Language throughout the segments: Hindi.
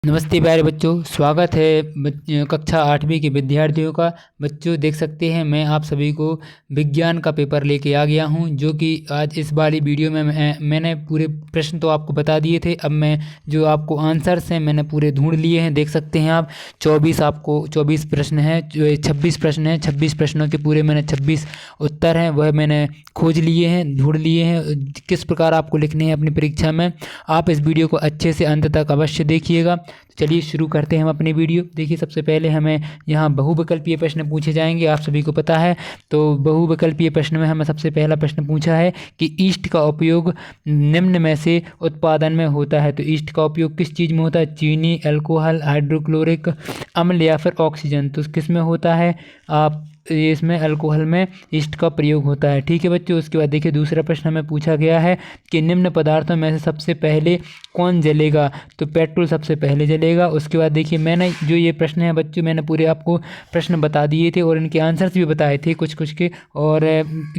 नमस्ते प्यारे बच्चों, स्वागत है कक्षा 8वीं के विद्यार्थियों का। बच्चों देख सकते हैं मैं आप सभी को विज्ञान का पेपर लेके आ गया हूं, जो कि आज इस वाली वीडियो में मैंने पूरे प्रश्न तो आपको बता दिए थे। अब मैं जो आपको आंसर्स हैं मैंने पूरे ढूंढ लिए हैं। देख सकते हैं आप 24 प्रश्न हैं, 26 प्रश्न हैं। 26 प्रश्नों के पूरे मैंने 26 उत्तर हैं वह मैंने खोज लिए हैं, ढूंढ लिए हैं। किस प्रकार आपको लिखने हैं अपनी परीक्षा में, आप इस वीडियो को अच्छे से अंत तक अवश्य देखिएगा। चलिए शुरू करते हैं हम अपनी वीडियो। देखिए सबसे पहले हमें यहाँ बहुविकल्पीय प्रश्न पूछे जाएंगे, आप सभी को पता है। तो बहुविकल्पीय प्रश्न में हमें सबसे पहला प्रश्न पूछा है कि ईस्ट का उपयोग निम्न में से उत्पादन में होता है। तो ईस्ट का उपयोग किस चीज़ में होता है? चीनी, अल्कोहल, हाइड्रोक्लोरिक अम्ल या फिर ऑक्सीजन। तो किस में होता है? आप ये इसमें अल्कोहल में ईस्ट का प्रयोग होता है। ठीक है बच्चों। उसके बाद देखिए दूसरा प्रश्न हमें पूछा गया है कि निम्न पदार्थों में से सबसे पहले कौन जलेगा? तो पेट्रोल सबसे पहले जलेगा। उसके बाद देखिए मैंने जो ये प्रश्न है बच्चों, मैंने पूरे आपको प्रश्न बता दिए थे और इनके आंसर्स भी बताए थे कुछ कुछ के, और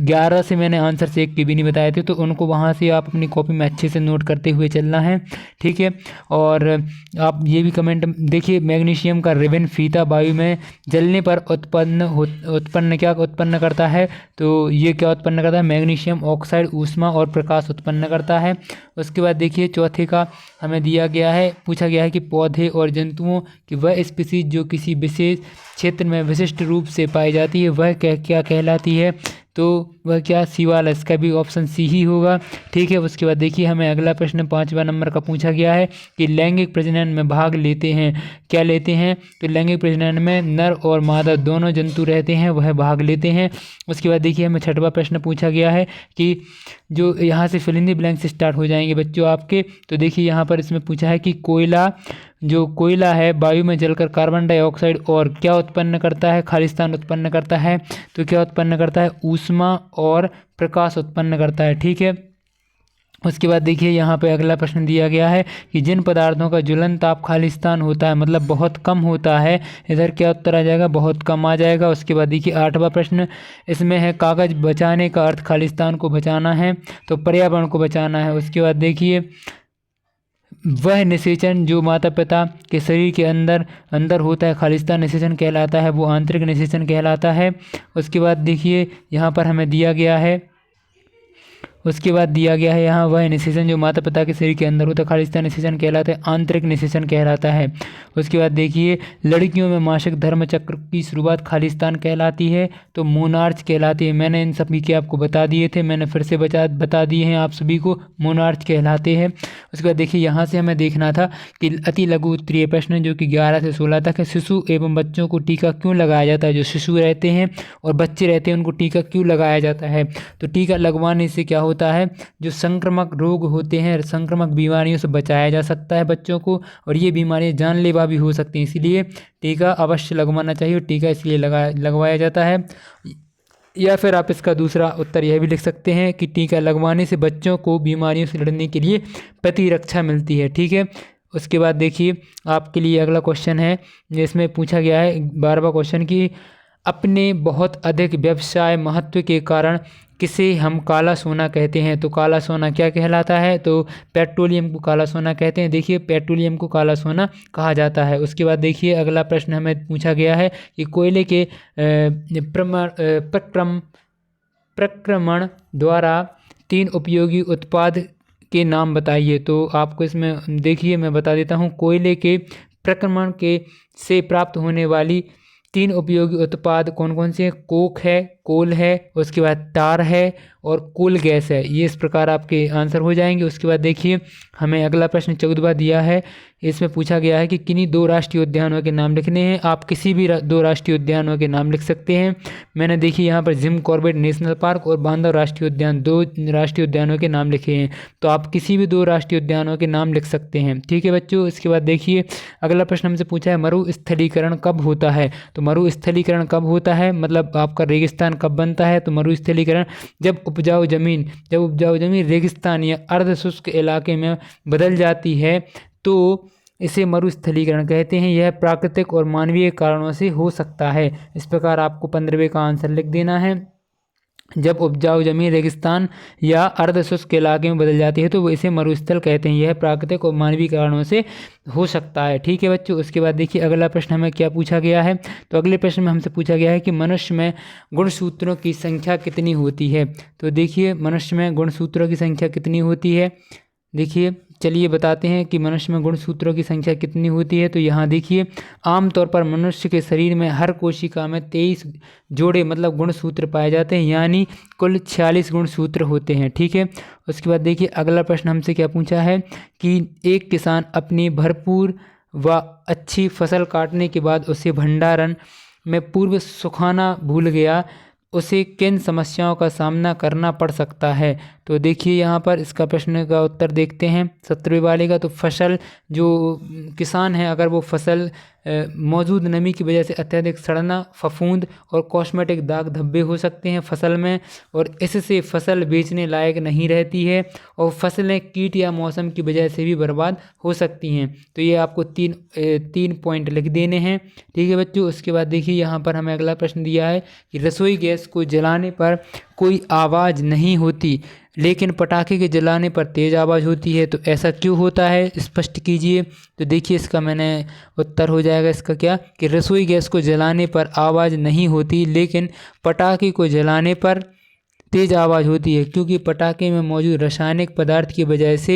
11 से मैंने आंसर्स एक के भी नहीं बताए थे। तो उनको वहाँ से आप अपनी कॉपी में अच्छे से नोट करते हुए चलना है। ठीक है। और आप ये भी कमेंट देखिए, मैग्नीशियम का रिबन फीता वायु में जलने पर उत्पन्न क्या उत्पन्न करता है? तो ये क्या उत्पन्न करता है? मैग्नीशियम ऑक्साइड ऊष्मा और प्रकाश उत्पन्न करता है। उसके बाद देखिए चौथे का हमें दिया गया है, पूछा गया है कि पौधे और जंतुओं की वह स्पीसीज जो किसी विशेष क्षेत्र में विशिष्ट रूप से पाई जाती है वह क्या कहलाती है? तो वह क्या? शिवाला। इसका भी ऑप्शन सी ही होगा। ठीक है। उसके बाद देखिए हमें अगला प्रश्न 5वां नंबर का पूछा गया है कि लैंगिक प्रजनन में भाग लेते हैं, क्या लेते हैं? तो लैंगिक प्रजनन में नर और मादा दोनों जंतु रहते हैं, वह भाग लेते हैं। उसके बाद देखिए हमें 6वां प्रश्न पूछा गया है कि जो यहाँ से fill in the blanks start हो जाएंगे बच्चों आपके। तो देखिए यहाँ पर इसमें पूछा है कि कोयला है वायु में जलकर कार्बन डाइऑक्साइड और क्या उत्पन्न करता है? खालिस्तान उत्पन्न करता है। तो क्या उत्पन्न करता है? ऊष्मा और प्रकाश उत्पन्न करता है। ठीक है। उसके बाद देखिए यहाँ पे अगला प्रश्न दिया गया है कि जिन पदार्थों का ज्वलन ताप खालिस्तान होता है, मतलब बहुत कम होता है, इधर क्या उत्तर आ जाएगा? बहुत कम आ जाएगा। उसके बाद देखिए 8वां प्रश्न इसमें है कागज़ बचाने का अर्थ खालिस्तान को बचाना है, तो पर्यावरण को बचाना है। उसके बाद देखिए वह निषेचन जो माता पिता के शरीर के अंदर होता है खालिस्तान निषेचन कहलाता है, वो आंतरिक निषेचन कहलाता है। उसके बाद देखिए यहाँ पर हमें दिया गया है, यहाँ वह निषेचन जो माता पिता के शरीर के अंदर होता है खालिस्तान निषेचन कहलाता है, आंतरिक निषेचन कहलाता है। उसके बाद देखिए लड़कियों में मासिक धर्म चक्र की शुरुआत खालिस्तान कहलाती है, तो मोनार्च कहलाती है। मैंने इन सभी के आपको बता दिए थे, मैंने फिर से बता दिए हैं आप सभी को, मोनार्च कहलाते हैं। उसके बाद देखिए यहाँ से हमें देखना था कि अति लघु उत्तरीय प्रश्न जो कि 11 से 16 तक है, शिशु एवं बच्चों को टीका क्यों लगाया जाता है? जो शिशु रहते हैं और बच्चे रहते हैं उनको टीका क्यों लगाया जाता है? तो टीका लगवाने से क्या होता है? जो संक्रामक रोग होते हैं, संक्रामक बीमारियों से बचाया जा सकता है बच्चों को, और ये बीमारियां जानलेवा भी हो सकती हैं, इसीलिए टीका अवश्य लगवाना चाहिए। टीका इसलिए लगवाया जाता है। या फिर आप इसका दूसरा उत्तर यह भी लिख सकते हैं कि टीका लगवाने से बच्चों को बीमारियों से लड़ने के लिए प्रतिरक्षा मिलती है। ठीक है। उसके बाद देखिए आपके लिए अगला क्वेश्चन है जिसमें पूछा गया है 12वां क्वेश्चन की अपने बहुत अधिक व्यवसाय महत्व के कारण किसे हम काला सोना कहते हैं? तो काला सोना क्या कहलाता है? तो पेट्रोलियम को काला सोना कहते हैं। देखिए पेट्रोलियम को काला सोना कहा जाता है। उसके बाद देखिए अगला प्रश्न हमें पूछा गया है कि कोयले के प्रक्रमण द्वारा 3 उपयोगी उत्पाद के नाम बताइए। तो आपको इसमें देखिए मैं बता देता हूँ, कोयले के प्रक्रमण के से प्राप्त होने वाली 3 उपयोगी उत्पाद कौन कौन से हैं? कोक है, कोल है, उसके बाद टार है और कोल गैस है। ये इस प्रकार आपके आंसर हो जाएंगे। उसके बाद देखिए हमें अगला प्रश्न 14वां दिया है, इसमें पूछा गया है कि किन्हीं 2 राष्ट्रीय उद्यानों के नाम लिखने हैं। आप किसी भी 2 राष्ट्रीय उद्यानों के नाम लिख सकते हैं। मैंने देखिए यहाँ पर जिम कॉर्बेट नेशनल पार्क और बांधव राष्ट्रीय उद्यान 2 राष्ट्रीय उद्यानों के नाम लिखे हैं, तो आप किसी भी 2 राष्ट्रीय उद्यानों के नाम लिख सकते हैं। ठीक है बच्चों। इसके बाद देखिए अगला प्रश्न हमसे पूछा है मरुस्थलीकरण कब होता है? तो मरुस्थलीकरण कब होता है, मतलब आपका रेगिस्तान कब बनता है? तो मरुस्थलीकरण जब उपजाऊ जमीन रेगिस्तान या अर्ध शुष्क इलाके में बदल जाती है, तो इसे मरुस्थलीकरण कहते हैं। यह प्राकृतिक और मानवीय कारणों से हो सकता है। इस प्रकार आपको 15वें का आंसर लिख देना है। जब उपजाऊ जमीन रेगिस्तान या अर्ध शुष्क इलाके में बदल जाती है तो वो इसे मरुस्थल कहते हैं। यह प्राकृतिक और मानवीय कारणों से हो सकता है। ठीक है बच्चों, उसके बाद देखिए अगला प्रश्न हमें क्या पूछा गया है। तो अगले प्रश्न में हमसे पूछा गया है कि मनुष्य में गुणसूत्रों की संख्या कितनी होती है। तो देखिए मनुष्य में गुणसूत्रों की संख्या कितनी होती है। देखिए चलिए बताते हैं कि मनुष्य में गुणसूत्रों की संख्या कितनी होती है। तो यहाँ देखिए आमतौर पर मनुष्य के शरीर में हर कोशिका में 23 जोड़े मतलब गुणसूत्र पाए जाते हैं, यानी कुल 46 गुणसूत्र होते हैं। ठीक है, उसके बाद देखिए अगला प्रश्न हमसे क्या पूछा है कि एक किसान अपनी भरपूर व अच्छी फसल काटने के बाद उसे भंडारण में पूर्व सुखाना भूल गया, उसे किन समस्याओं का सामना करना पड़ सकता है। तो देखिए यहाँ पर इसका प्रश्न का उत्तर देखते हैं 17वें वाले का। तो फसल जो किसान है अगर वो फसल मौजूद नमी की वजह से अत्यधिक सड़ना, फफूंद और कॉस्मेटिक दाग धब्बे हो सकते हैं फसल में, और इससे फसल बेचने लायक नहीं रहती है, और फसलें कीट या मौसम की वजह से भी बर्बाद हो सकती हैं। तो ये आपको तीन पॉइंट लिख देने हैं। ठीक है बच्चों, उसके बाद देखिए यहाँ पर हमें अगला प्रश्न दिया है कि रसोई गैस को जलाने पर कोई आवाज़ नहीं होती लेकिन पटाखे के जलाने पर तेज़ आवाज़ होती है, तो ऐसा क्यों होता है, स्पष्ट कीजिए। तो देखिए इसका मैंने उत्तर हो जाएगा इसका क्या कि रसोई गैस को जलाने पर आवाज़ नहीं होती लेकिन पटाखे को जलाने पर तेज़ आवाज़ होती है, क्योंकि पटाखे में मौजूद रासायनिक पदार्थ की वजह से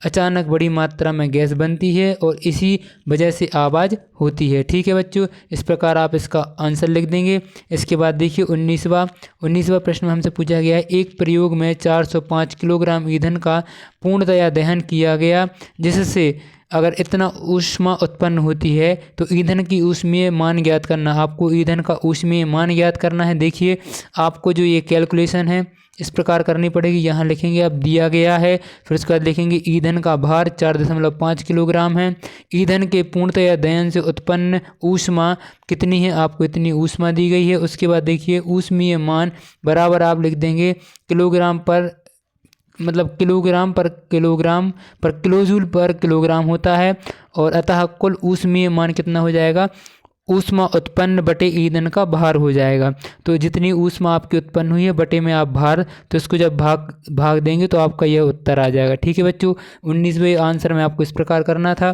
अचानक बड़ी मात्रा में गैस बनती है और इसी वजह से आवाज़ होती है। ठीक है बच्चों, इस प्रकार आप इसका आंसर लिख देंगे। इसके बाद देखिए 19वां प्रश्न हमसे पूछा गया है, एक प्रयोग में 405 किलोग्राम ईंधन का पूर्णतया दहन किया गया, जिससे अगर इतना ऊष्मा उत्पन्न होती है तो ईंधन की ऊष्मीय मान ज्ञात करना। आपको ईंधन का ऊष्मीय मान ज्ञात करना है। देखिए आपको जो ये कैलकुलेशन है इस प्रकार करनी पड़ेगी। यहाँ लिखेंगे आप दिया गया है, फिर उसके बाद लिखेंगे ईंधन का भार 4.5 किलोग्राम है, ईंधन के पूर्णतया दहन से उत्पन्न ऊष्मा कितनी है, आपको इतनी ऊष्मा दी गई है। उसके बाद देखिए ऊष्मीय मान बराबर आप लिख देंगे किलोग्राम पर किलोजूल पर किलोग्राम होता है, और अतः कुल ऊष्मीय मान कितना हो जाएगा, ऊष्मा उत्पन्न बटे ईंधन का भार हो जाएगा। तो जितनी ऊष्मा आपकी उत्पन्न हुई है बटे में आप भार, तो इसको जब भाग देंगे तो आपका यह उत्तर आ जाएगा। ठीक है बच्चों, 19वें आंसर में आपको इस प्रकार करना था।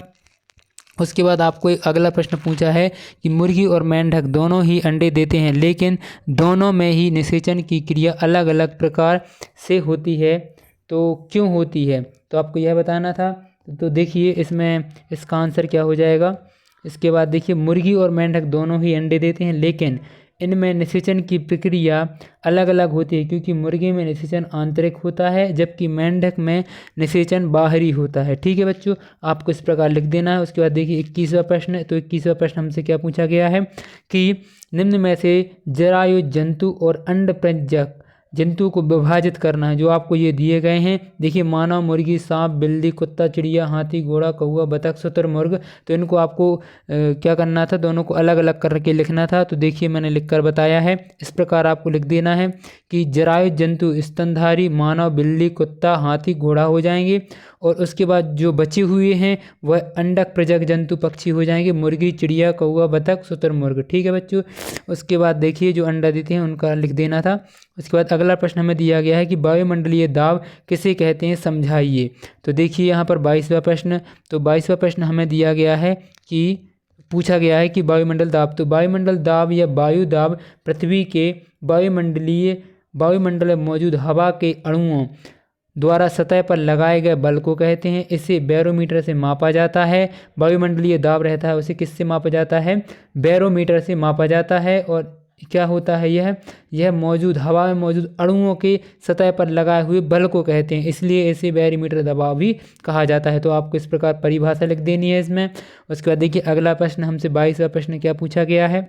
उसके बाद आपको एक अगला प्रश्न पूछा है कि मुर्गी और मेंढक दोनों ही अंडे देते हैं लेकिन दोनों में ही निषेचन की क्रिया अलग अलग प्रकार से होती है, तो क्यों होती है, तो आपको यह बताना था। तो देखिए इसमें इसका आंसर क्या हो जाएगा। इसके बाद देखिए मुर्गी और मेंढक दोनों ही अंडे देते हैं लेकिन इनमें निषेचन की प्रक्रिया अलग अलग होती है, क्योंकि मुर्गी में निषेचन आंतरिक होता है जबकि मेंढक में निषेचन बाहरी होता है। ठीक है बच्चों, आपको इस प्रकार लिख देना है। उसके बाद देखिए 21वां प्रश्न है। तो 21वां प्रश्न हमसे क्या पूछा गया है कि निम्न में से जरायु जंतु और अंडप्रज्ञक जंतु को विभाजित करना है, जो आपको ये दिए गए हैं। देखिए मानव, मुर्गी, सांप, बिल्ली, कुत्ता, चिड़िया, हाथी, घोड़ा, कौवा, बतख, शुतुरमुर्ग, तो इनको आपको क्या करना था, दोनों को अलग अलग करके लिखना था। तो देखिए मैंने लिखकर बताया है, इस प्रकार आपको लिख देना है कि जरायु जंतु स्तनधारी मानव, बिल्ली, कुत्ता, हाथी, घोड़ा हो जाएंगे, और उसके बाद जो बचे हुए हैं वह अंडक प्रजक जंतु पक्षी हो जाएंगे, मुर्गी, चिड़िया, कौवा, बतख, शुतुरमुर्ग। ठीक है बच्चों, उसके बाद देखिए जो अंडा देते हैं उनका लिख देना था। उसके बाद अगला प्रश्न हमें दिया गया है कि वायुमंडलीय दाब किसे कहते हैं, समझाइए। तो देखिए यहाँ पर 22वां प्रश्न। तो 22वां प्रश्न हमें दिया गया है कि पूछा गया है कि वायुमंडल दाब। तो वायुमंडल दाब या वायु दाब पृथ्वी के वायुमंडल में मौजूद हवा के अणुओं द्वारा सतह पर लगाए गए बल को कहते हैं। इसे बैरोमीटर से मापा जाता है। वायुमंडलीय दाब रहता है उसे किससे मापा जाता है, बैरोमीटर से मापा जाता है। और क्या होता है यह मौजूद हवा में मौजूद अणुओं के सतह पर लगाए हुए बल को कहते हैं, इसलिए इसे बैरोमीटर दबाव भी कहा जाता है। तो आपको इस प्रकार परिभाषा लिख देनी है इसमें। उसके बाद देखिए अगला प्रश्न हमसे 22वां प्रश्न क्या पूछा गया है।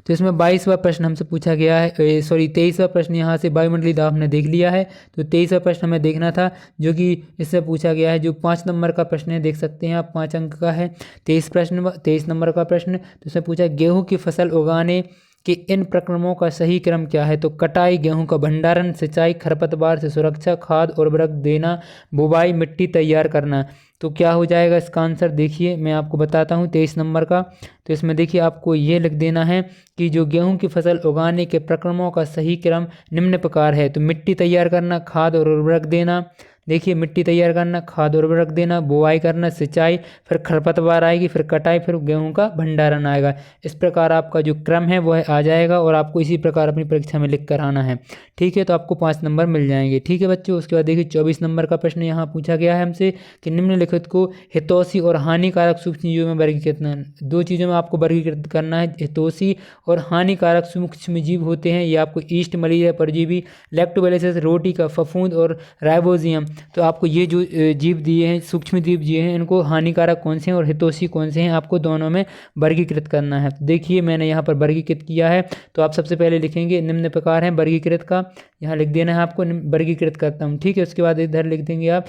तो इसमें 22वां प्रश्न हमसे पूछा गया है 23वां प्रश्न यहाँ से वायुमंडलीय दाब हमने देख लिया है। तो 23वां प्रश्न हमें देखना था जो कि इससे पूछा गया है, जो 5 नंबर का प्रश्न है, देख सकते हैं आप, 5 अंक का है। 23 नंबर का प्रश्न। तो इसमें पूछा गेहूँ की फसल उगाने कि इन प्रक्रमों का सही क्रम क्या है। तो कटाई, गेहूं का भंडारण, सिंचाई, खरपतवार से सुरक्षा, खाद उर्वरक देना, बुवाई, मिट्टी तैयार करना। तो क्या हो जाएगा इसका आंसर, देखिए मैं आपको बताता हूँ 23 नंबर का। तो इसमें देखिए आपको ये लिख देना है कि जो गेहूं की फसल उगाने के प्रक्रमों का सही क्रम निम्न प्रकार है। तो मिट्टी तैयार करना, खाद और उर्वरक देना, देखिए मिट्टी तैयार करना, खाद और उर्वरक देना, बुआई करना, सिंचाई, फिर खरपतवार आएगी, फिर कटाई, फिर गेहूं का भंडारण आएगा। इस प्रकार आपका जो क्रम है वह आ जाएगा और आपको इसी प्रकार अपनी परीक्षा में लिख कर आना है। ठीक है, तो आपको 5 नंबर मिल जाएंगे। ठीक है बच्चों, उसके बाद देखिए 24 नंबर का प्रश्न यहाँ पूछा गया है हमसे कि निम्नलिखित को हितोषी और हानिकारक सूक्ष्म जीवों में वर्गीकृत करना है। 2 चीज़ों में आपको वर्गीकृत करना है, हितोषी और हानिकारक सूक्ष्म जीव होते हैं ये आपको ईस्ट, मलेरिया परजीवी, लैक्टोबैसिलस, रोटी का फफूंद और राइबोजियम। तो आपको ये जो जीव दिए हैं, सूक्ष्म जीव दिए हैं, इनको हानिकारक कौन से हैं और हितोषी कौन से हैं, आपको दोनों में वर्गीकृत करना है। देखिए मैंने यहाँ पर वर्गीकृत किया है। तो आप सबसे पहले लिखेंगे निम्न प्रकार है वर्गीकृत का, यहाँ लिख देना है आपको वर्गीकृत करता हूँ। ठीक है, उसके बाद इधर लिख देंगे आप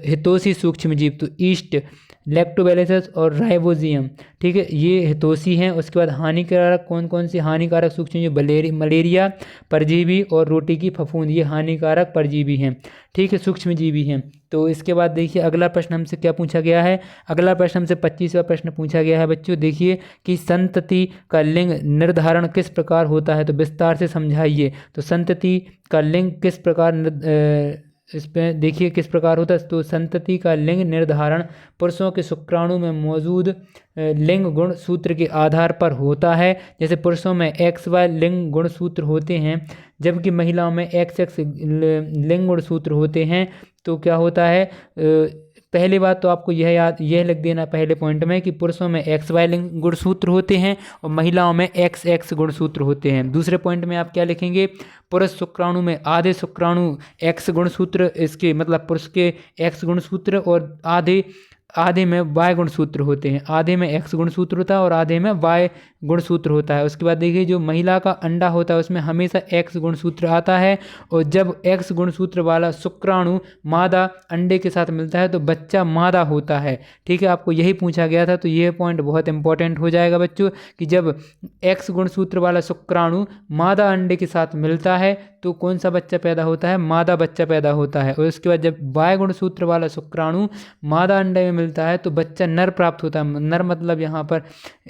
हितोषी सूक्ष्म जीव, तो ईस्ट, लैक्टोबैसिलस और राइबोजियम। ठीक है, ये हितोषी हैं। उसके बाद हानिकारक कौन कौन से हानिकारक सूक्ष्म जीव, मलेरिया परजीवी और रोटी की फफूंद, ये हानिकारक परजीवी हैं। ठीक है, सूक्ष्म जीवी हैं। तो इसके बाद देखिए अगला प्रश्न हमसे क्या पूछा गया है। अगला प्रश्न हमसे 25वां प्रश्न पूछा गया है बच्चों। देखिए कि संतति का लिंग निर्धारण किस प्रकार होता है, तो विस्तार से समझाइए। तो संतति का लिंग किस प्रकार इस पे देखिए किस प्रकार होता है। तो संतति का लिंग निर्धारण पुरुषों के शुक्राणु में मौजूद लिंग गुण सूत्र के आधार पर होता है। जैसे पुरुषों में XY लिंग गुण सूत्र होते हैं, जबकि महिलाओं में XX लिंग गुण सूत्र होते हैं। तो क्या होता है, पहली बात तो आपको यह लिख देना पहले पॉइंट में कि पुरुषों में XY लिंग गुणसूत्र होते हैं और महिलाओं में XX गुणसूत्र होते हैं। दूसरे पॉइंट में आप क्या लिखेंगे, पुरुष शुक्राणु में आधे शुक्राणु X गुणसूत्र, इसके मतलब पुरुष के X गुणसूत्र और आधे में Y गुणसूत्र होते हैं। आधे में X गुणसूत्र होता है और आधे में Y गुणसूत्र होता है। उसके बाद देखिए जो महिला का अंडा होता है उसमें हमेशा X गुणसूत्र आता है, और जब X गुणसूत्र वाला शुक्राणु मादा अंडे के साथ मिलता है तो बच्चा मादा होता है। ठीक है, आपको यही पूछा गया था। तो यह पॉइंट बहुत इंपॉर्टेंट हो जाएगा बच्चों कि जब X गुणसूत्र वाला शुक्राणु मादा अंडे के साथ मिलता है तो कौन सा बच्चा पैदा होता है, मादा बच्चा पैदा होता है। और उसके बाद जब Y गुणसूत्र वाला शुक्राणु मादा अंडे में मिलता है तो बच्चा नर प्राप्त होता है। नर मतलब यहाँ पर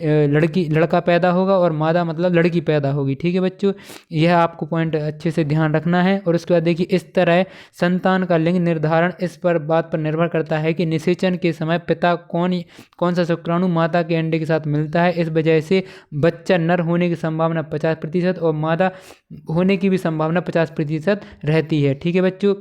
लड़का पैदा होगा और मादा मतलब लड़की पैदा होगी। ठीक है बच्चों, यह आपको पॉइंट अच्छे से ध्यान रखना है। और उसके बाद देखिए इस तरह संतान का लिंग निर्धारण इस पर बात पर निर्भर करता है कि निषेचन के समय पिता कौन सा शुक्राणु माता के अंडे के साथ मिलता है। इस वजह से बच्चा नर होने की संभावना 50% और मादा होने की भी संभावना 50% रहती है। ठीक है बच्चों,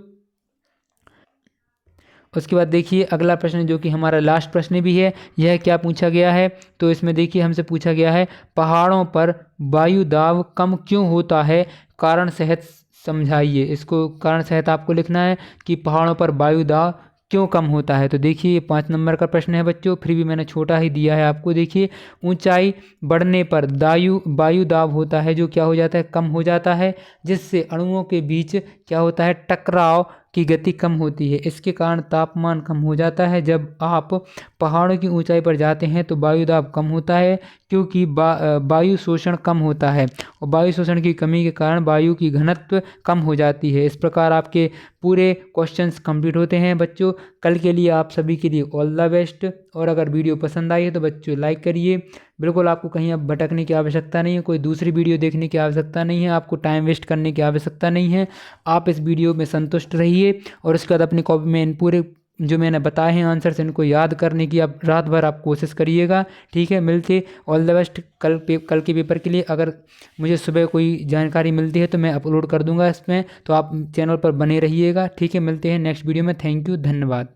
उसके बाद देखिए अगला प्रश्न जो कि हमारा लास्ट प्रश्न भी है, यह क्या पूछा गया है। तो इसमें देखिए हमसे पूछा गया है पहाड़ों पर वायु दाब कम क्यों होता है, कारण सहित समझाइए। इसको कारण सहित आपको लिखना है कि पहाड़ों पर वायु दाब क्यों कम होता है। तो देखिए ये 5 नंबर का प्रश्न है बच्चों, फिर भी मैंने छोटा ही दिया है आपको। देखिए ऊंचाई बढ़ने पर वायु दाब होता है जो क्या हो जाता है, कम हो जाता है, जिससे अणुओं के बीच क्या होता है, टकराव की गति कम होती है। इसके कारण तापमान कम हो जाता है। जब आप पहाड़ों की ऊंचाई पर जाते हैं तो वायु दाब कम होता है क्योंकि वायु शोषण कम होता है, और वायु शोषण की कमी के कारण वायु की घनत्व कम हो जाती है। इस प्रकार आपके पूरे क्वेश्चंस कंप्लीट होते हैं बच्चों। कल के लिए आप सभी के लिए ऑल द बेस्ट। और अगर वीडियो पसंद आई है तो बच्चों लाइक करिए। बिल्कुल आपको कहीं अब भटकने की आवश्यकता नहीं है, कोई दूसरी वीडियो देखने की आवश्यकता नहीं है, आपको टाइम वेस्ट करने की आवश्यकता नहीं है। आप इस वीडियो में संतुष्ट रहिए और उसके बाद अपनी कॉपी में इन पूरे जो मैंने बताए हैं आंसर्स इनको याद करने की आप रात भर आप कोशिश करिएगा। ठीक है, मिलते ऑल द बेस्ट कल के पेपर के लिए। अगर मुझे सुबह कोई जानकारी मिलती है तो मैं अपलोड कर दूंगा इसमें, तो आप चैनल पर बने रहिएगा। ठीक है, मिलते हैं नेक्स्ट वीडियो में। थैंक यू, धन्यवाद।